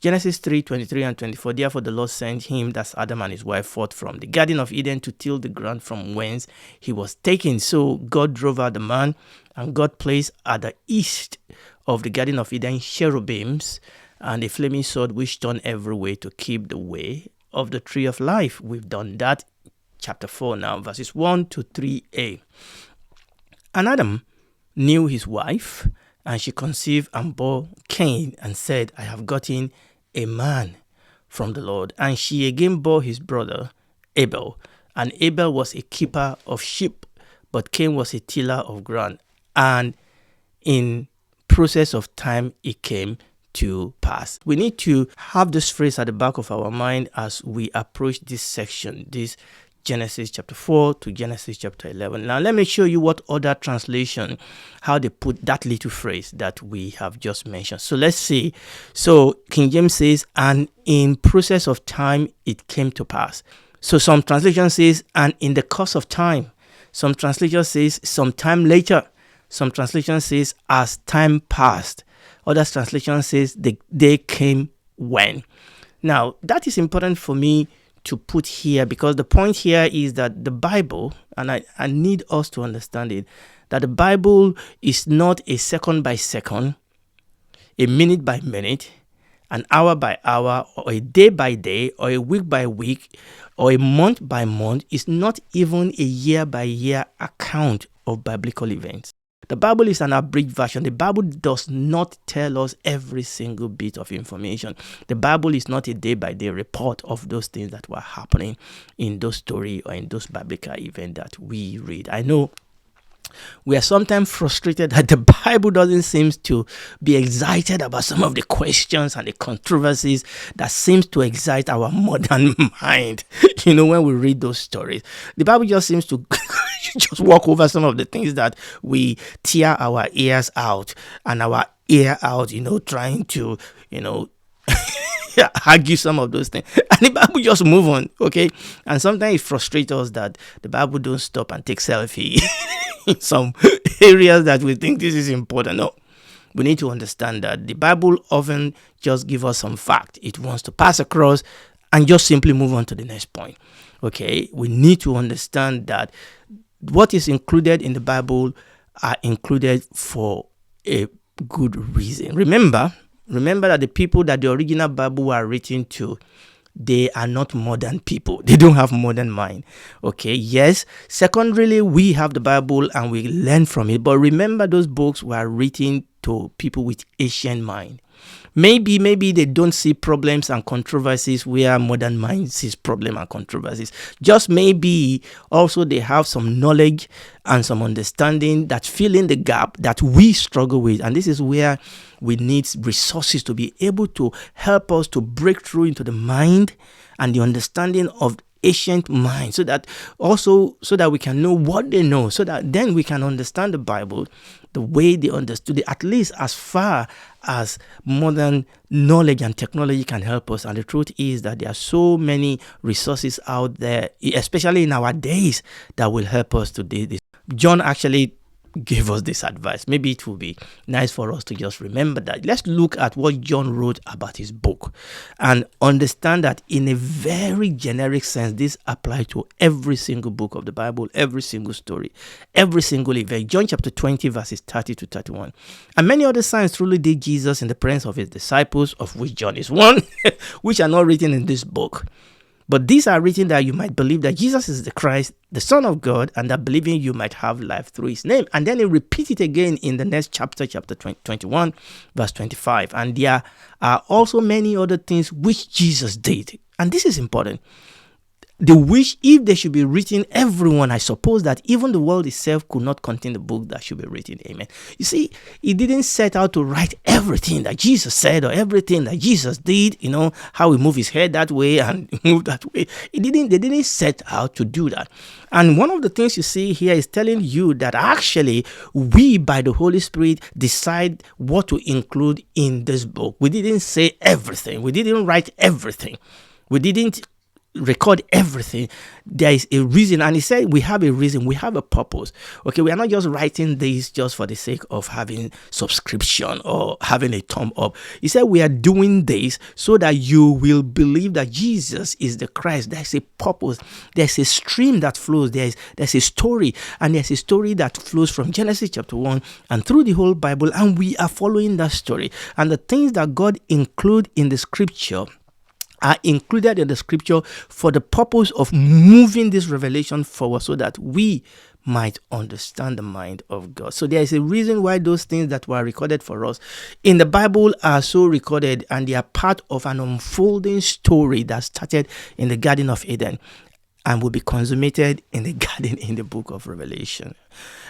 Genesis 3:23 and 24. Therefore the Lord sent him, that's Adam and his wife, forth from the Garden of Eden to till the ground from whence he was taken. So God drove out the man, and God placed at the east of the Garden of Eden cherubims and a flaming sword which turned every way to keep the way of the tree of life. We've done that. Chapter 4 now, verses 1 to 3a. And Adam knew his wife, and she conceived and bore Cain, and said, I have gotten a man from the Lord. And she again bore his brother Abel. And Abel was a keeper of sheep, but Cain was a tiller of ground. And in process of time, it came to pass. We need to have this phrase at the back of our mind as we approach this section, this Genesis chapter 4 to Genesis chapter 11. Now, let me show you what other translation, how they put that little phrase that we have just mentioned. So let's see. So KunYem says, and in process of time, it came to pass. So some translation says, and in the course of time. Some translation says, some time later. Some translation says, as time passed. Other translation says, they came when. Now, that is important for me to put here, because the point here is that the Bible, and I need us to understand it, that the Bible is not a second by second, a minute by minute, an hour by hour, or a day by day, or a week by week, or a month by month. It's not even a year by year account of biblical events. The Bible is an abridged version. The Bible does not tell us every single bit of information. The Bible is not a day-by-day report of those things that were happening in those stories or in those biblical events that we read. I know we are sometimes frustrated that the Bible doesn't seem to be excited about some of the questions and the controversies that seems to excite our modern mind. When we read those stories, the Bible just seems to just walk over some of the things that we tear our ears out and our ear out, trying to, argue some of those things. And the Bible just move on, okay? And sometimes it frustrates us that the Bible don't stop and take selfie in some areas that we think this is important. No, we need to understand that the Bible often just gives us some fact. It wants to pass across and just simply move on to the next point, okay? We need to understand that what is included in the Bible are included for a good reason. Remember that the people that the original Bible were written to, they are not modern people. They don't have modern mind. Okay, yes. Secondarily, we have the Bible and we learn from it. But remember, those books were written to people with ancient mind. Maybe they don't see problems and controversies where modern mind sees problem and controversies. Just maybe also they have some knowledge and some understanding that fill in the gap that we struggle with. And this is where we need resources to be able to help us to break through into the mind and the understanding of ancient mind, so that we can know what they know, so that then we can understand the Bible the way they understood it, at least as far as modern knowledge and technology can help us. And the truth is that there are so many resources out there, especially in our days, that will help us to do this. John actually gave us this advice. Maybe it will be nice for us to just remember that. Let's look at what John wrote about his book and understand that in a very generic sense, this applies to every single book of the Bible, every single story, every single event. John chapter 20, verses 30 to 31. And many other signs truly did Jesus in the presence of his disciples, of which John is one, which are not written in this book. But these are written that you might believe that Jesus is the Christ, the Son of God, and that believing you might have life through his name. And then he repeats it again in the next chapter 21, verse 25. And there are also many other things which Jesus did. And this is important. The which, if they should be written, everyone, I suppose that even the world itself could not contain the book that should be written. Amen. You see, he didn't set out to write everything that Jesus said or everything that Jesus did, how he moved his head that way and moved that way. They didn't set out to do that. And one of the things you see here is telling you that actually we, by the Holy Spirit, decide what to include in this book. We didn't say everything. We didn't write everything. We didn't record everything, there is a reason. And he said we have a reason, we have a purpose. Okay, we are not just writing this just for the sake of having subscription or having a thumb up. He said we are doing this so that you will believe that Jesus is the Christ. There's a purpose, there's a stream that flows, there's a story, and there's a story that flows from Genesis chapter 1 and through the whole Bible, and we are following that story. And the things that God include in the scripture are included in the scripture for the purpose of moving this revelation forward so that we might understand the mind of God. So there is a reason why those things that were recorded for us in the Bible are so recorded, and they are part of an unfolding story that started in the Garden of Eden and will be consummated in the garden in the book of Revelation.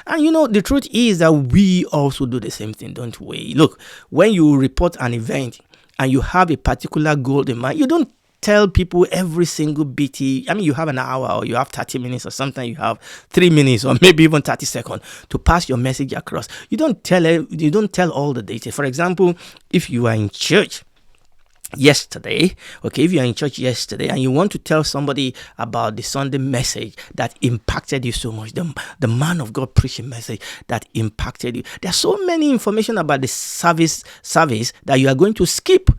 And the truth is that we also do the same thing, don't we? Look, when you report an event and you have a particular goal in mind, you don't tell people every single BT. I mean, you have an hour or you have 30 minutes or sometimes you have 3 minutes or maybe even 30 seconds to pass your message across. You don't tell all the data. For example, if you are in church yesterday, if you are in church yesterday and you want to tell somebody about the Sunday message that impacted you so much, the man of God preached a message that impacted you. There's so many information about the service that you are going to skip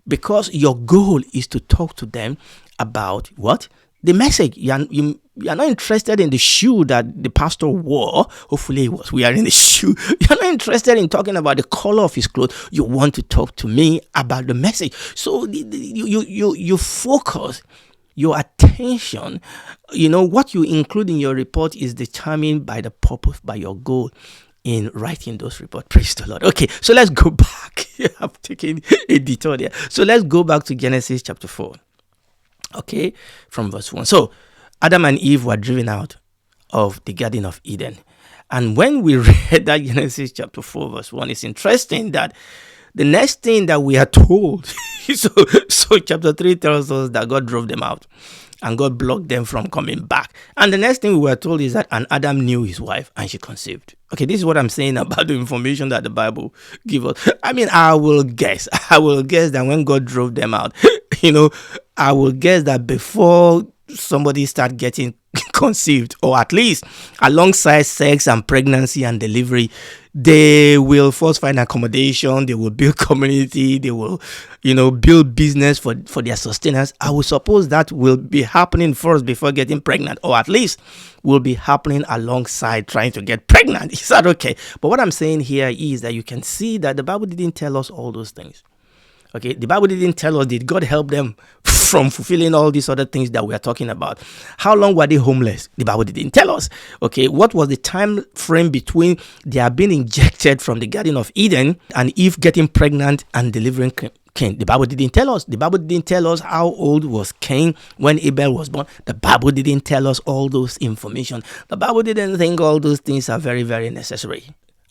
because your goal is to talk to them about what? The message. You are not interested in the shoe that the pastor wore. Hopefully he was wearing the shoe. You're not interested in talking about the color of his clothes. You want to talk to me about the message. So you focus your attention. What you include in your report is determined by the purpose, by your goal in writing those reports. Praise the Lord. Okay, so let's go back. I've taken a detour there. So let's go back to Genesis chapter 4. Okay, from verse 1. So Adam and Eve were driven out of the Garden of Eden. And when we read that Genesis chapter 4 verse 1, it's interesting that the next thing that we are told, so chapter 3 tells us that God drove them out and God blocked them from coming back. And the next thing we were told is that and Adam knew his wife and she conceived. Okay, this is what I'm saying about the information that the Bible gives us. I mean, I will guess that when God drove them out, I will guess that before somebody start getting conceived, or at least alongside sex and pregnancy and delivery, they will first find accommodation, they will build community, they will, build business for their sustenance. I will suppose that will be happening first before getting pregnant, or at least will be happening alongside trying to get pregnant. Is that okay? But what I'm saying here is that you can see that the Bible didn't tell us all those things. Okay, the Bible didn't tell us, did God help them from fulfilling all these other things that we are talking about? How long were they homeless? The Bible didn't tell us. Okay, what was the time frame between their being injected from the Garden of Eden and Eve getting pregnant and delivering Cain? The Bible didn't tell us. The Bible didn't tell us how old was Cain when Abel was born. The Bible didn't tell us all those information. The Bible didn't think all those things are very, very necessary.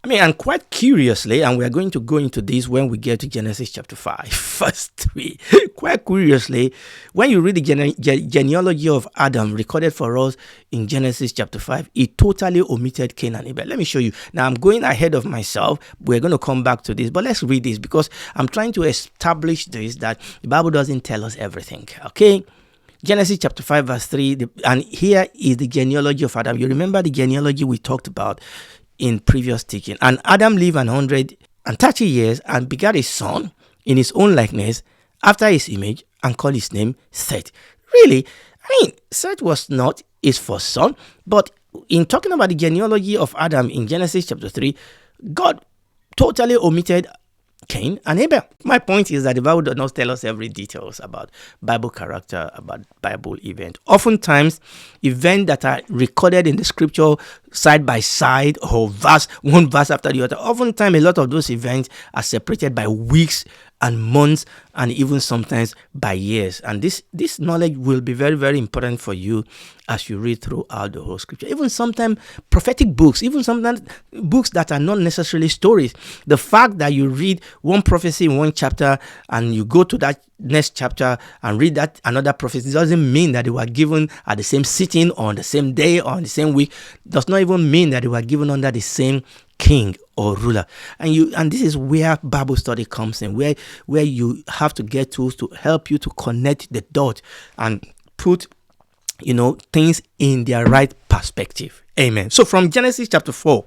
I mean, and quite curiously, and we are going to go into this when we get to Genesis chapter 5, verse 3. Quite curiously, when you read the genealogy of Adam recorded for us in Genesis chapter 5, it totally omitted Cain and Abel. Let me show you. Now, I'm going ahead of myself. We're going to come back to this, but let's read this because I'm trying to establish this, that the Bible doesn't tell us everything. Okay? Genesis chapter 5, verse 3, and here is the genealogy of Adam. You remember the genealogy we talked about in previous teaching. And Adam lived 130 years and begat a son in his own likeness after his image and called his name Seth. Really? I mean, Seth was not his first son, but in talking about the genealogy of Adam in Genesis chapter 3, God totally omitted Cain and Abel. My point is that the Bible does not tell us every details about Bible character, about Bible event. Oftentimes, events that are recorded in the scripture side by side or one verse after the other, oftentimes a lot of those events are separated by weeks and months and even sometimes by years. And this knowledge will be very, very important for you as you read throughout the whole scripture. Even sometimes prophetic books, even sometimes books that are not necessarily stories. The fact that you read one prophecy in one chapter and you go to that next chapter and read that another prophecy doesn't mean that they were given at the same sitting or on the same day or on the same week. Does not even mean that they were given under the same king or ruler. And this is where Bible study comes in, where you have to get tools to help you to connect the dot and put, things in their right perspective. Amen. So from Genesis chapter 4,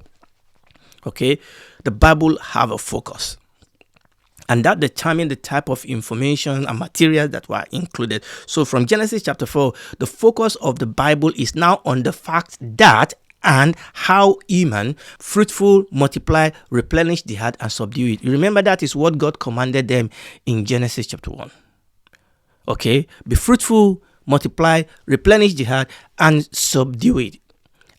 okay, the Bible have a focus. And that determines the type of information and materials that were included. So from Genesis chapter 4, the focus of the Bible is now on the fact that and how human, fruitful, multiply, replenish the earth and subdue it. You remember that is what God commanded them in Genesis chapter 1. Okay, be fruitful, multiply, replenish the earth and subdue it.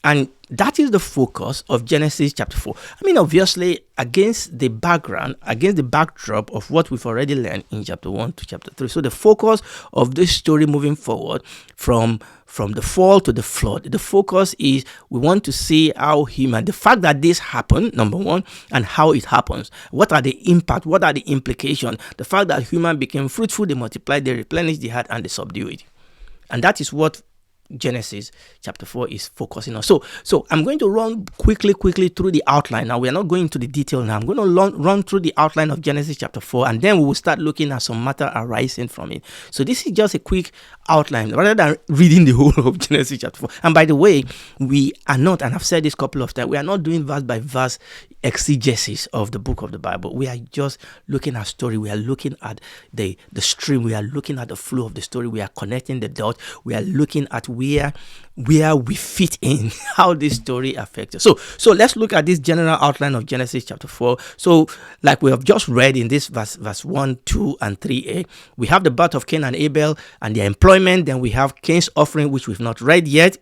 And that is the focus of Genesis chapter 4. I mean, obviously, against the backdrop of what we've already learned in chapter 1 to chapter 3. So the focus of this story moving forward from the fall to the flood, the focus is we want to see how human, the fact that this happened, number one, and how it happens. What are the impact? What are the implications? The fact that human became fruitful, they multiplied, they replenished the earth, and they subdue it. And that is what Genesis chapter 4 is focusing on. So I'm going to run quickly through the outline. Now, we are not going into the detail now. I'm going to run through the outline of Genesis chapter 4, and then we will start looking at some matter arising from it. So this is just a quick outline rather than reading the whole of Genesis chapter 4. And by the way, we are not, and I've said this a couple of times, we are not doing verse by verse exegesis of the book of the Bible. We are just looking at story. We are looking at the stream. We are looking at the flow of the story. We are connecting the dots. We are looking at where we fit in, how this story affects us. So let's look at this general outline of Genesis chapter 4. So like we have just read in this verse 1, 2, and 3a, we have the birth of Cain and Abel and their employment. Then we have Cain's offering, which we've not read yet.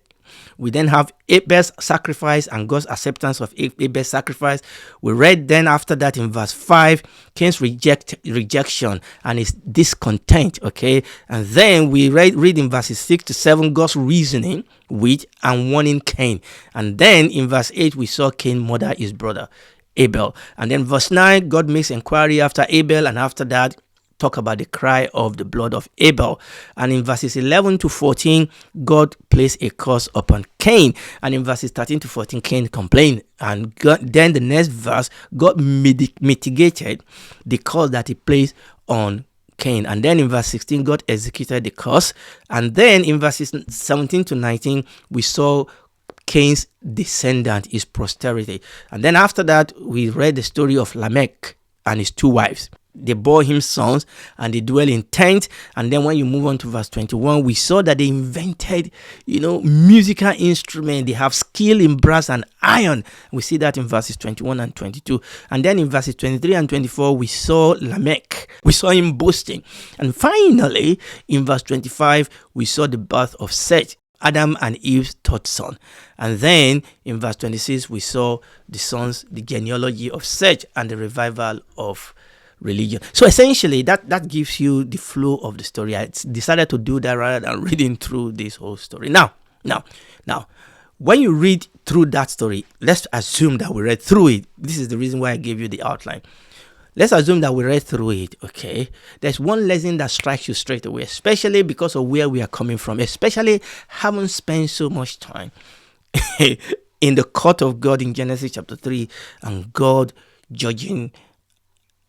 We then have Abel's sacrifice and God's acceptance of Abel's sacrifice. We read then after that in verse 5, Cain's rejection and his discontent, okay? And then we read in verses 6 to 7, God's reasoning with and warning Cain. And then in verse 8, we saw Cain murder his brother Abel. And then verse 9, God makes inquiry after Abel, and after that, talk about the cry of the blood of Abel. And in verses 11 to 14, God placed a curse upon Cain. And in verses 13 to 14, Cain complained. And then the next verse, God mitigated the curse that he placed on Cain. And then in verse 16, God executed the curse. And then in verses 17 to 19, we saw Cain's descendant, his posterity. And then after that, we read the story of Lamech and his two wives. They bore him sons and they dwell in tents. And then when you move on to verse 21, we saw that they invented, musical instruments. They have skill in brass and iron. We see that in verses 21 and 22. And then in verses 23 and 24, we saw Lamech. We saw him boasting. And finally, in verse 25, we saw the birth of Seth, Adam and Eve's third son. And then in verse 26, we saw the genealogy of Seth and the revival of religion. So essentially, that gives you the flow of the story. I decided to do that rather than reading through this whole story. Now, when you read through that story, let's assume that we read through it. This is the reason why I gave you the outline. Let's assume that we read through it, okay? There's one lesson that strikes you straight away, especially because of where we are coming from, especially having spent so much time in the court of God in Genesis chapter 3 and God judging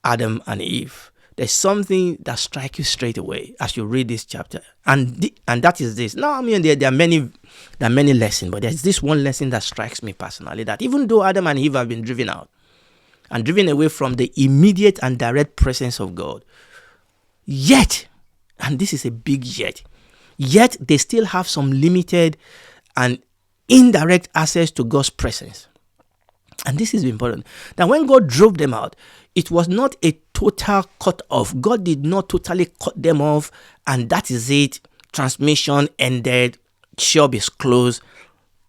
Adam and Eve. There's something that strikes you straight away as you read this chapter, and that is this. Now, I mean, there are many lessons, but there's this one lesson that strikes me personally, that even though Adam and Eve have been driven out and driven away from the immediate and direct presence of God, yet, and this is a big yet they still have some limited and indirect access to God's presence. And this is important. That when God drove them out, it was not a total cut off. God did not totally cut them off, and that is it. Transmission ended. Shop is closed.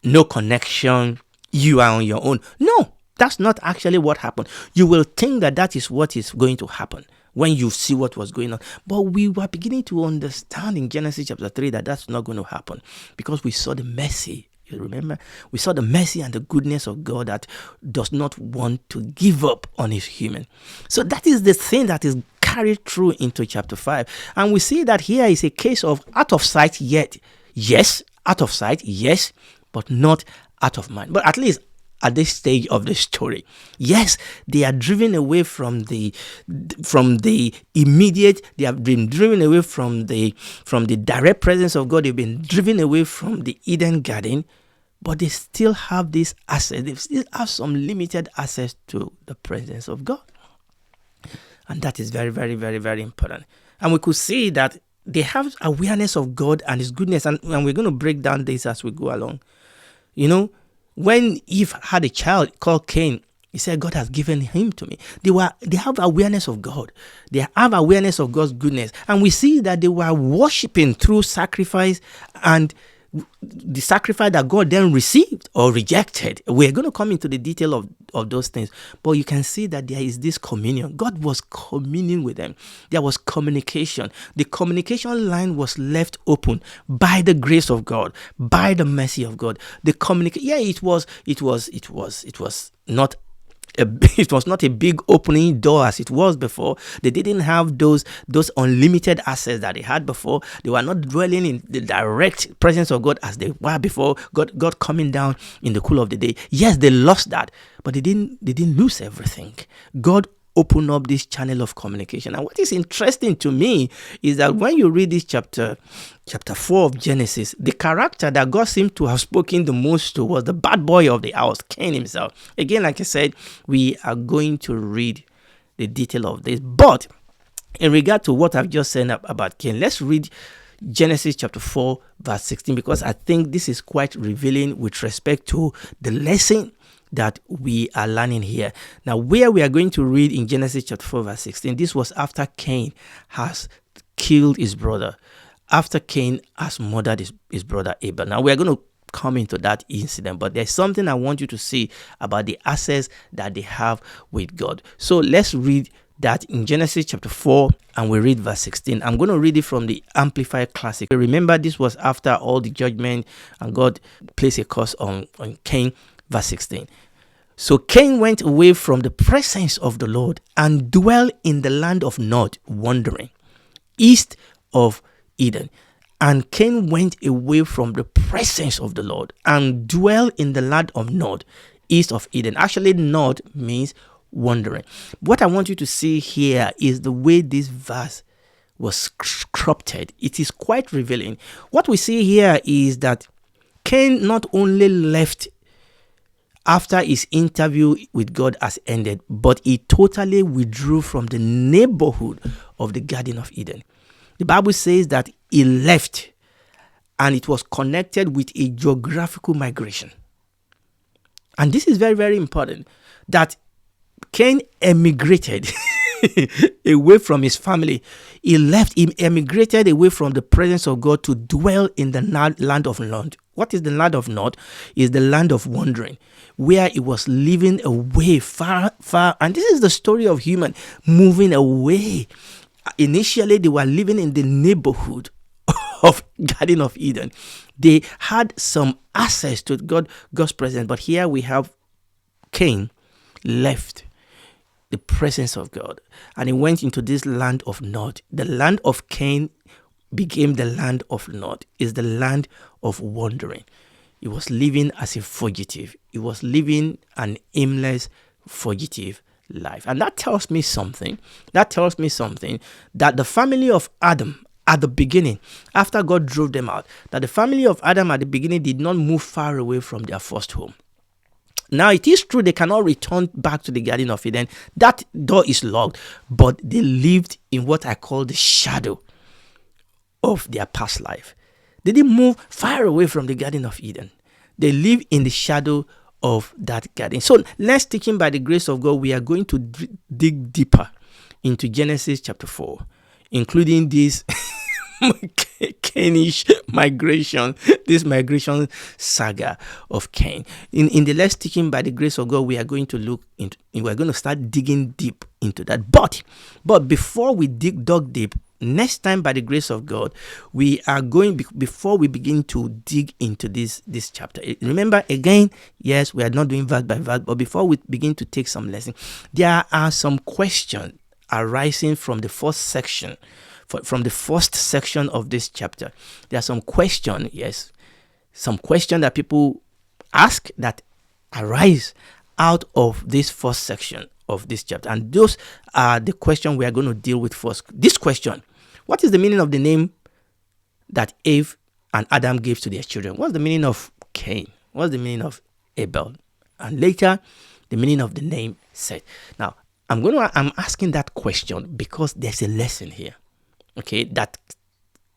No connection. You are on your own. No, that's not actually what happened. You will think that is what is going to happen when you see what was going on. But we were beginning to understand in Genesis chapter 3 that that's not going to happen, because we saw the mercy. You remember? We saw the mercy and the goodness of God that does not want to give up on his human. So that is the thing that is carried through into chapter 5. And we see that here is a case of out of sight yet. Yes, out of sight, yes, but not out of mind. But at least at this stage of the story. Yes, they are driven away from the immediate. They have been driven away from the direct presence of God. They've been driven away from the Eden garden, but they still have this access. They still have some limited access to the presence of God, and that is very, very, very, very important. And we could see that they have awareness of God and His goodness, and we're going to break down this as we go along. When Eve had a child called Cain, he said, God has given him to me. They have awareness of God. They have awareness of God's goodness. And we see that they were worshiping through sacrifice, and the sacrifice that God then received or rejected. We're going to come into the detail of those things. But you can see that there is this communion. God was communing with them. There was communication. The communication line was left open by the grace of God, by the mercy of God. The communication, it was not it was not a big opening door as it was before. They didn't have those unlimited access that they had before. They were not dwelling in the direct presence of God as they were before. God coming down in the cool of the day. Yes, they lost that, but they didn't lose everything. God open up this channel of communication. And what is interesting to me is that when you read this chapter 4 of Genesis, the character that God seemed to have spoken the most to was the bad boy of the house, Cain himself. Again, like I said, we are going to read the detail of this. But in regard to what I've just said about Cain, let's read Genesis chapter 4, verse 16, because I think this is quite revealing with respect to the lesson that we are learning here. Now, where we are going to read in Genesis chapter 4, verse 16, this was after Cain has killed his brother, after Cain has murdered his brother Abel. Now, we are going to come into that incident, but there's something I want you to see about the access that they have with God. So let's read that in Genesis chapter 4, and we read verse 16. I'm going to read it from the Amplified Classic. Remember, this was after all the judgment, and God placed a curse on Cain. Verse 16. So Cain went away from the presence of the Lord and dwelt in the land of Nod, wandering east of Eden. And Cain went away from the presence of the Lord and dwelt in the land of Nod, east of Eden. Actually, Nod means wandering. What I want you to see here is the way this verse was scripted. It is quite revealing. What we see here is that Cain not only left after his interview with God has ended, but he totally withdrew from the neighborhood of the Garden of Eden. The Bible says that he left, and it was connected with a geographical migration. And this is very, very important, that Cain emigrated away from his family. He emigrated away from the presence of God to dwell in the land of Nod. What is the land of Nod? Is the land of wandering, where he was living away, far, far. And this is the story of human moving away. Initially, they were living in the neighborhood of Garden of Eden. They had some access to God's presence, but here we have Cain left the presence of God, and he went into this land of Nod. The land of Cain became the land of Nod, is the land of wandering. He was living as a fugitive. He was living an aimless, fugitive life. And that tells me something. That the family of Adam at the beginning, after God drove them out, that the family of Adam at the beginning did not move far away from their first home. Now, it is true they cannot return back to the Garden of Eden. That door is locked, but they lived in what I call the shadow of their past life. They didn't move far away from the Garden of Eden. They live in the shadow of that garden. So let's, teaching by the grace of God, we are going to dig deeper into Genesis chapter 4, including this Cainish migration, this migration saga of Cain. In the last teaching by the grace of God, we are going to look into, we're going to start digging deep into that. But before we dug deep, next time by the grace of God, we are going, before we begin to dig into this chapter. Remember again, yes, we are not doing verse by verse, but before we begin to take some lesson, there are some questions arising from the first section. From the first section of this chapter, there are some questions, yes, some questions that people ask that arise out of this first section of this chapter. And those are the question we are going to deal with first. This question: what is the meaning of the name that Eve and Adam gave to their children? What's the meaning of Cain? What's the meaning of Abel? And later, the meaning of the name Seth. Now, I'm asking that question because there's a lesson here, okay, that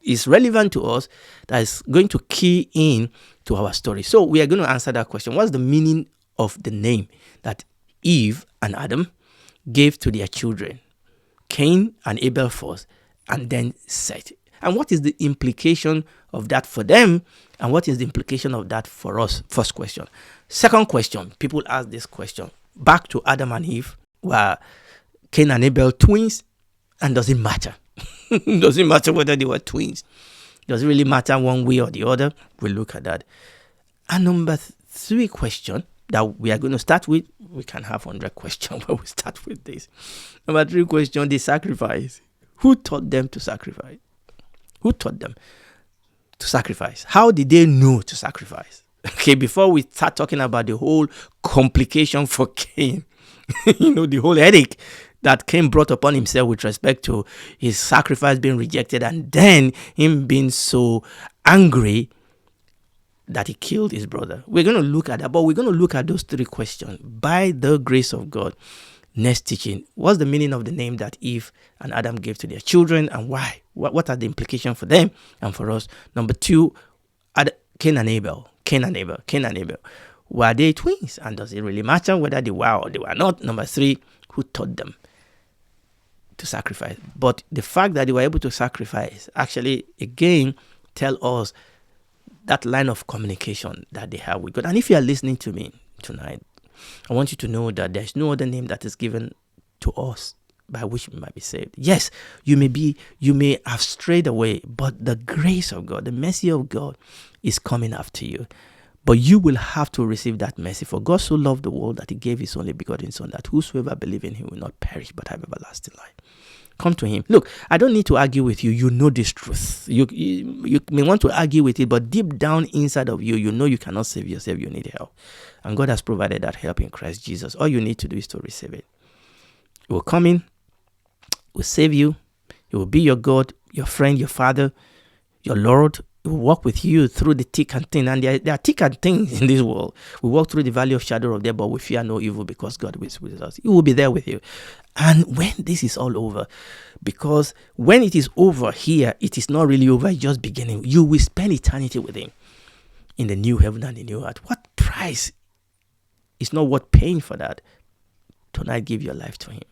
is relevant to us, that is going to key in to our story. So we are going to answer that question. What's the meaning of the name that Eve and Adam gave to their children? Cain and Abel first, and then Seth. And what is the implication of that for them? And what is the implication of that for us? First question. Second question, people ask this question. Back to Adam and Eve, were Cain and Abel twins? And does it matter? Does it matter whether they were twins? Does it really matter one way or the other? We'll look at that. And number 3 question that we are going to start with, we can have 100 questions, but we start with this. Number 3 question, the sacrifice. Who taught them to sacrifice? Who taught them to sacrifice? How did they know to sacrifice? Okay, before we start talking about the whole complication for Cain, the whole headache that Cain brought upon himself with respect to his sacrifice being rejected, and then him being so angry that he killed his brother. We're going to look at that, but we're going to look at those 3 questions by the grace of God. Next teaching, what's the meaning of the name that Eve and Adam gave to their children, and why? What are the implications for them and for us? Number 2, Cain and Abel. Were they twins? And does it really matter whether they were or they were not? Number 3, who taught them to sacrifice? But the fact that they were able to sacrifice actually, again, tell us that line of communication that they have with God. And if you are listening to me tonight, I want you to know that there's no other name that is given to us by which we might be saved. Yes, you may have strayed away, but the grace of God, the mercy of God is coming after you. But you will have to receive that mercy. For God so loved the world that he gave his only begotten Son, that whosoever believes in him will not perish but have everlasting life. Come to him. Look, I don't need to argue with you. You know this truth. You may want to argue with it, but deep down inside of you, you know you cannot save yourself. You need help. And God has provided that help in Christ Jesus. All you need to do is to receive it. He will come in, will save you. He will be your God, your friend, your Father, your Lord. He will walk with you through the thick and thin. And there are thick and thin in this world. We walk through the valley of shadow of death, but we fear no evil because God is with us. He will be there with you. And when this is all over, because when it is over here, it is not really over, it's just beginning. You will spend eternity with him in the new heaven and the new earth. What price is not worth paying for that? Tonight, give your life to him.